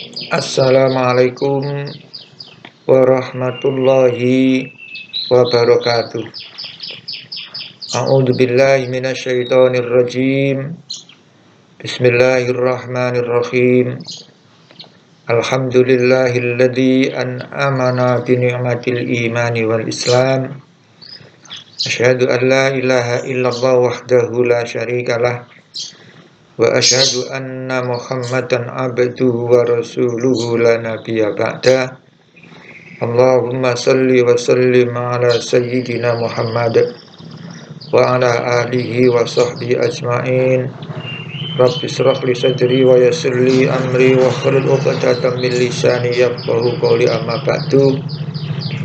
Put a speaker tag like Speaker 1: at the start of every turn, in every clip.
Speaker 1: Assalamualaikum warahmatullahi wabarakatuh. A'udzu billahi minasyaitonir rajim. Bismillahirrahmanirrahim. Alhamdulillahilladzi an'amana bi ni'matil imani wal islam. Asyhadu an la ilaha illallah wahdahu la syarikalah wa asyhadu anna Muhammadan abduhu wa rasuluhu la nabiyya ba'da. Allahumma salli wa sallim ala sayyidina Muhammad wa ala alihi wa sahbihi ajma'in. Rabbi israh li sadri wa yassir li amri wa hlul 'uqdatam min lisani yafqahu qawli, amma ba'du.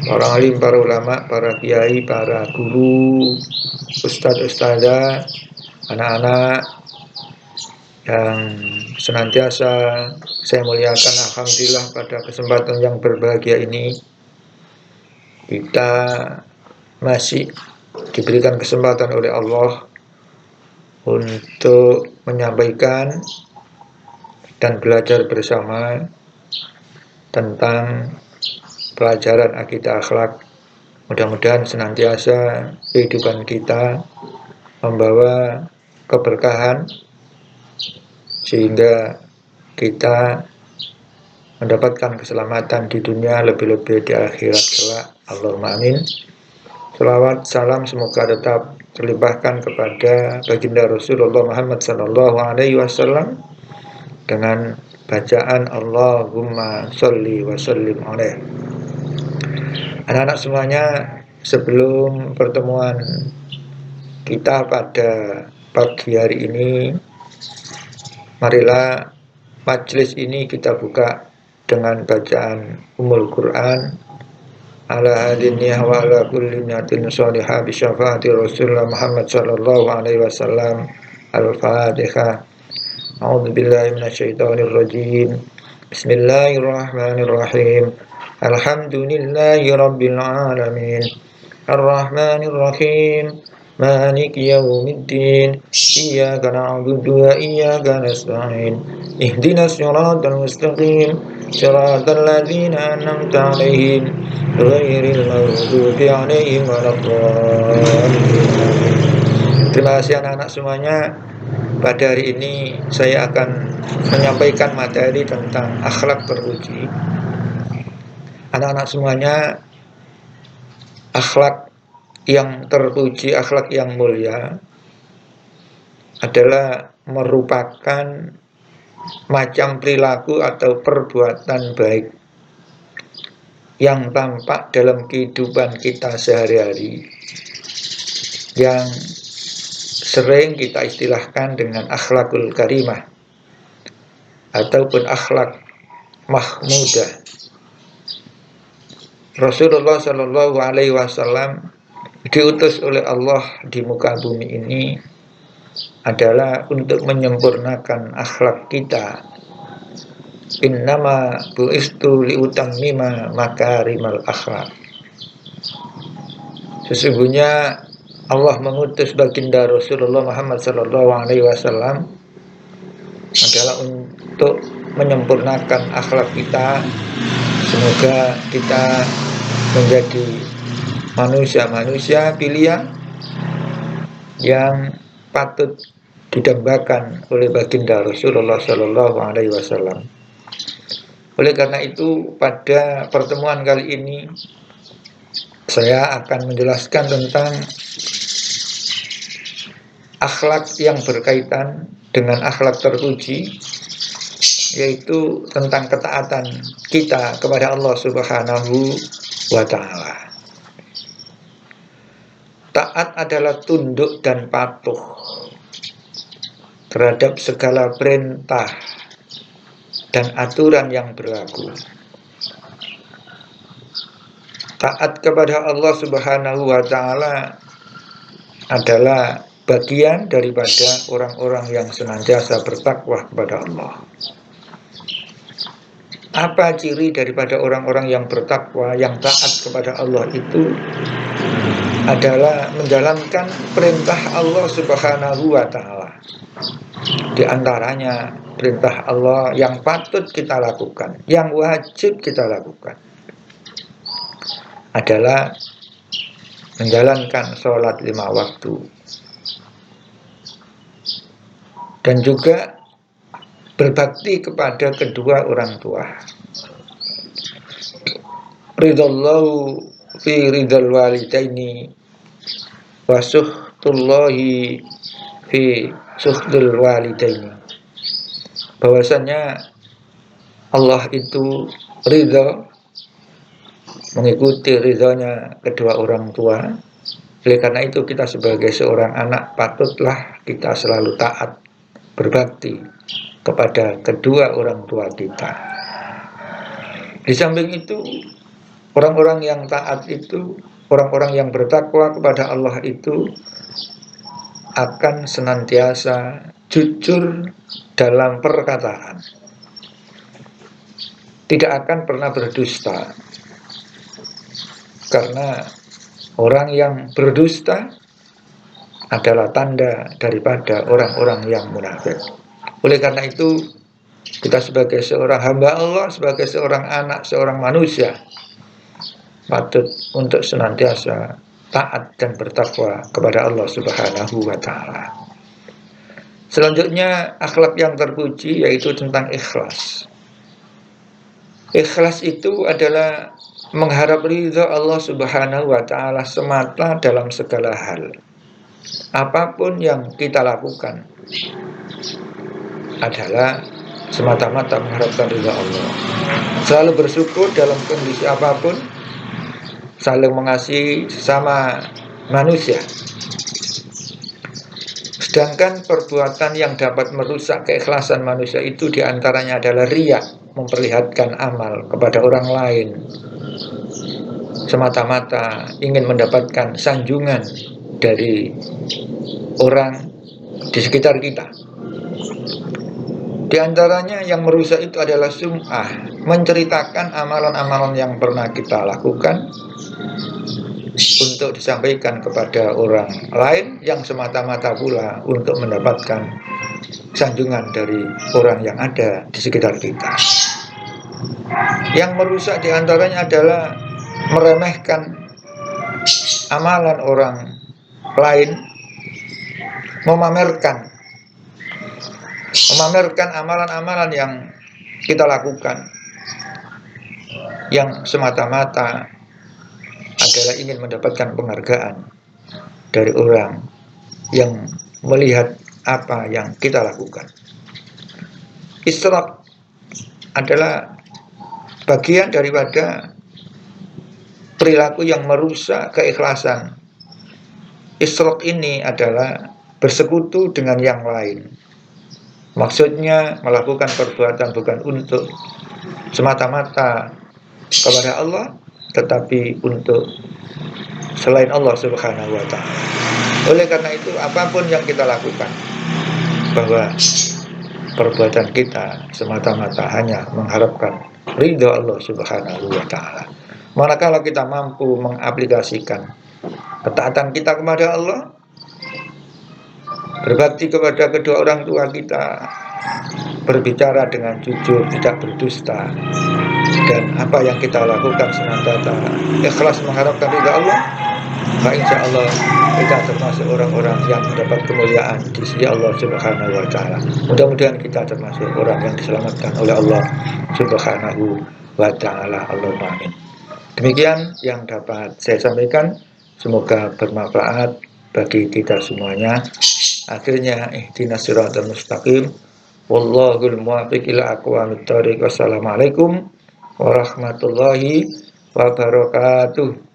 Speaker 1: Para alim, para ulama, para kiai, para guru, ustadz, ustadzah, anak-anak yang senantiasa saya muliakan, alhamdulillah pada kesempatan yang berbahagia ini kita masih diberikan kesempatan oleh Allah untuk menyampaikan dan belajar bersama tentang pelajaran akidah akhlak. Mudah-mudahan senantiasa kehidupan kita membawa keberkahan sehingga kita mendapatkan keselamatan di dunia, lebih-lebih di akhirat kelak. Allahumma amin. Selawat salam semoga tetap terlimpahkan kepada baginda Rasulullah Muhammad SAW dengan bacaan Allahumma sholli wa sallim alaih. Anak-anak semuanya, sebelum pertemuan kita pada pagi hari ini, marilah majelis ini kita buka dengan bacaan Ummul Quran ala hadiniyah wa ala kulli niyatin sholihah bi syafaati Rasulullah Muhammad sallallahu alaihi wasallam. Al-Fatihah. A'udzu billahi minasyaitonir rajim. Bismillahirrahmanirrahim. Alhamdulillahi rabbil alamin. Ar-Rahmanir Rahim. Maliki yaumiddin. Iyyaka na'budu wa iyyaka nasta'in. Ihdinas siratal mustaqim. Siratal ladzina an'amta 'alaihim ghairil maghdubi 'alaihim waladdallin. Terima kasih anak-anak semuanya. Pada hari ini saya akan menyampaikan materi tentang akhlak terpuji. Anak-anak semuanya, akhlak yang terpuji, akhlak yang mulia adalah merupakan macam perilaku atau perbuatan baik yang tampak dalam kehidupan kita sehari-hari, yang sering kita istilahkan dengan akhlakul karimah ataupun akhlak mahmudah. Rasulullah Shallallahu Alaihi Wasallam diutus oleh Allah di muka bumi ini adalah untuk menyempurnakan akhlak kita. Innama bu'istu liutammima makarimal akhlak. Sesungguhnya Allah mengutus baginda Rasulullah Muhammad sallallahu alaihi wasallam adalah untuk menyempurnakan akhlak kita. Semoga kita menjadi manusia-manusia pilihan yang patut didambakan oleh baginda Rasulullah sallallahu alaihi wasallam. Oleh karena itu, pada pertemuan kali ini saya akan menjelaskan tentang akhlak yang berkaitan dengan akhlak terpuji, yaitu tentang ketaatan kita kepada Allah Subhanahu wa ta'ala. Taat adalah tunduk dan patuh terhadap segala perintah dan aturan yang berlaku. Taat kepada Allah Subhanahu wa ta'ala adalah bagian daripada orang-orang yang senantiasa bertakwa kepada Allah. Apa ciri daripada orang-orang yang bertakwa, yang taat kepada Allah itu? Adalah menjalankan perintah Allah Subhanahu wa ta'ala. Di antaranya perintah Allah yang patut kita lakukan, yang wajib kita lakukan adalah menjalankan sholat 5 waktu dan juga berbakti kepada kedua orang tua. Ridallahu fi ridal walidaini wa suhtullahi fi suhtul walidaini. Bahwasanya Allah itu ridha, mengikuti ridhonya kedua orang tua. Oleh karena itu kita sebagai seorang anak patutlah kita selalu taat, berbakti kepada kedua orang tua kita. Di samping itu, orang-orang yang taat itu, orang-orang yang bertakwa kepada Allah itu akan senantiasa jujur dalam perkataan, tidak akan pernah berdusta. Karena orang yang berdusta adalah tanda daripada orang-orang yang munafik. Oleh karena itu, kita sebagai seorang hamba Allah, sebagai seorang anak, seorang manusia, patut untuk senantiasa taat dan bertakwa kepada Allah Subhanahu wa Ta'ala. Selanjutnya, akhlak yang terpuji yaitu tentang ikhlas. Ikhlas itu adalah mengharap ridha Allah Subhanahu wa Ta'ala semata dalam segala hal. Apapun yang kita lakukan adalah semata-mata mengharapkan ridha Allah. Selalu bersyukur dalam kondisi apapun, saling mengasihi sesama manusia. Sedangkan perbuatan yang dapat merusak keikhlasan manusia itu diantaranya adalah riya, memperlihatkan amal kepada orang lain, semata-mata ingin mendapatkan sanjungan dari orang di sekitar kita. Di antaranya yang merusak itu adalah sum'ah, menceritakan amalan-amalan yang pernah kita lakukan untuk disampaikan kepada orang lain yang semata-mata pula untuk mendapatkan sanjungan dari orang yang ada di sekitar kita. Yang merusak diantaranya adalah meremehkan amalan orang lain, memamerkan amalan-amalan yang kita lakukan yang semata-mata adalah ingin mendapatkan penghargaan dari orang yang melihat apa yang kita lakukan. Israf adalah bagian daripada perilaku yang merusak keikhlasan. Israf ini adalah bersekutu dengan yang lain. Maksudnya melakukan perbuatan bukan untuk semata-mata kepada Allah, tetapi untuk selain Allah Subhanahu wa Ta'ala. Oleh karena itu, apapun yang kita lakukan, bahwa perbuatan kita semata-mata hanya mengharapkan ridha Allah Subhanahu wa Ta'ala. Manakala kita mampu mengaplikasikan ketaatan kita kepada Allah, berbakti kepada kedua orang tua kita, berbicara dengan jujur, tidak berdusta, dan apa yang kita lakukan senantiasa ikhlas mengharapkan ridha Allah, maka insya Allah kita termasuk orang-orang yang mendapat kemuliaan di sisi Allah Subhanahu wa Ta'ala. Mudah-mudahan kita termasuk orang yang diselamatkan oleh Allah Subhanahu wa Ta'ala. Allahumma amin. Demikian yang dapat saya sampaikan, semoga bermanfaat bagi kita semuanya. Akhirnya ihdinas siratal mustaqim, wallahul muwaffiq ila aqwamit thoriq. Wassalamualaikum warahmatullahi wabarakatuh.